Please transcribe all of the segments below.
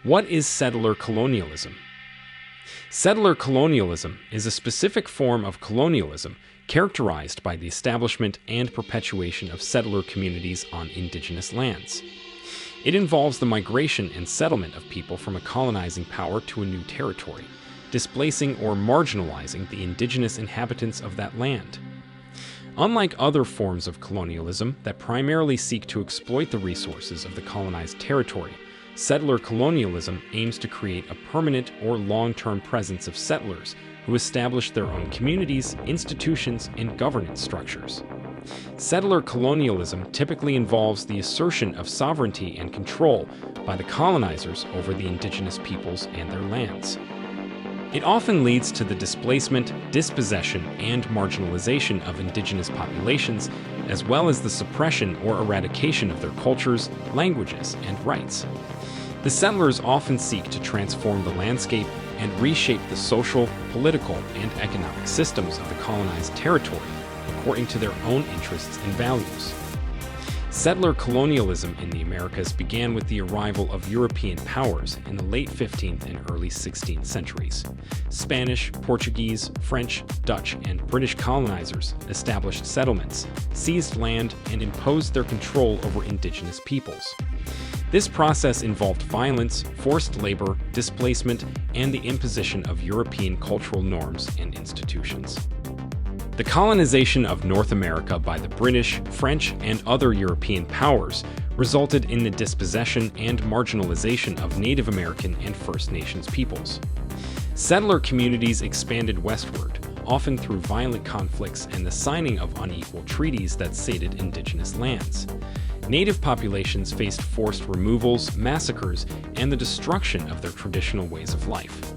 What is settler colonialism? Settler colonialism is a specific form of colonialism characterized by the establishment and perpetuation of settler communities on indigenous lands. It involves the migration and settlement of people from a colonizing power to a new territory, displacing or marginalizing the indigenous inhabitants of that land. Unlike other forms of colonialism that primarily seek to exploit the resources of the colonized territory, settler colonialism aims to create a permanent or long-term presence of settlers who establish their own communities, institutions, and governance structures. Settler colonialism typically involves the assertion of sovereignty and control by the colonizers over the indigenous peoples and their lands. It often leads to the displacement, dispossession, and marginalization of indigenous populations, as well as the suppression or eradication of their cultures, languages, and rights. The settlers often seek to transform the landscape and reshape the social, political, and economic systems of the colonized territory according to their own interests and values. Settler colonialism in the Americas began with the arrival of European powers in the late 15th and early 16th centuries. Spanish, Portuguese, French, Dutch, and British colonizers established settlements, seized land, and imposed their control over indigenous peoples. This process involved violence, forced labor, displacement, and the imposition of European cultural norms and institutions. The colonization of North America by the British, French, and other European powers resulted in the dispossession and marginalization of Native American and First Nations peoples. Settler communities expanded westward, often through violent conflicts and the signing of unequal treaties that ceded indigenous lands. Native populations faced forced removals, massacres, and the destruction of their traditional ways of life.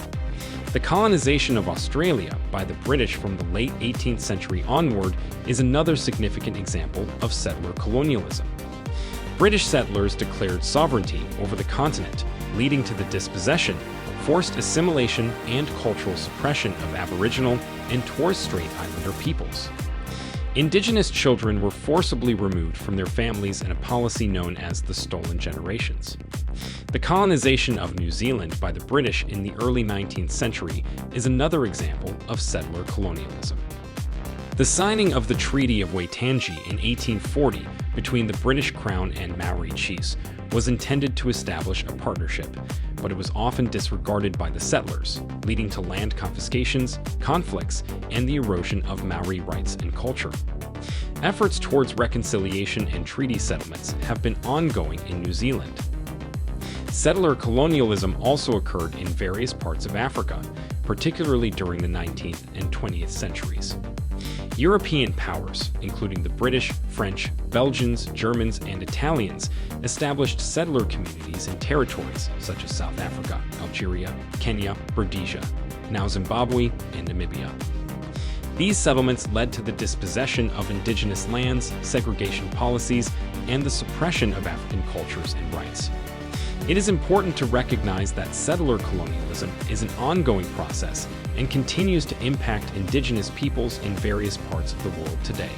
The colonization of Australia by the British from the late 18th century onward is another significant example of settler colonialism. British settlers declared sovereignty over the continent, leading to the dispossession, forced assimilation, and cultural suppression of Aboriginal and Torres Strait Islander peoples. Indigenous children were forcibly removed from their families in a policy known as the Stolen Generations. The colonization of New Zealand by the British in the early 19th century is another example of settler colonialism. The signing of the Treaty of Waitangi in 1840 between the British Crown and Maori chiefs was intended to establish a partnership, but it was often disregarded by the settlers, leading to land confiscations, conflicts, and the erosion of Maori rights and culture. Efforts towards reconciliation and treaty settlements have been ongoing in New Zealand. Settler colonialism also occurred in various parts of Africa, particularly during the 19th and 20th centuries. European powers, including the British, French, Belgians, Germans, and Italians, established settler communities in territories such as South Africa, Algeria, Kenya, Rhodesia, now Zimbabwe, and Namibia. These settlements led to the dispossession of indigenous lands, segregation policies, and the suppression of African cultures and rights. It is important to recognize that settler colonialism is an ongoing process and continues to impact indigenous peoples in various parts of the world today.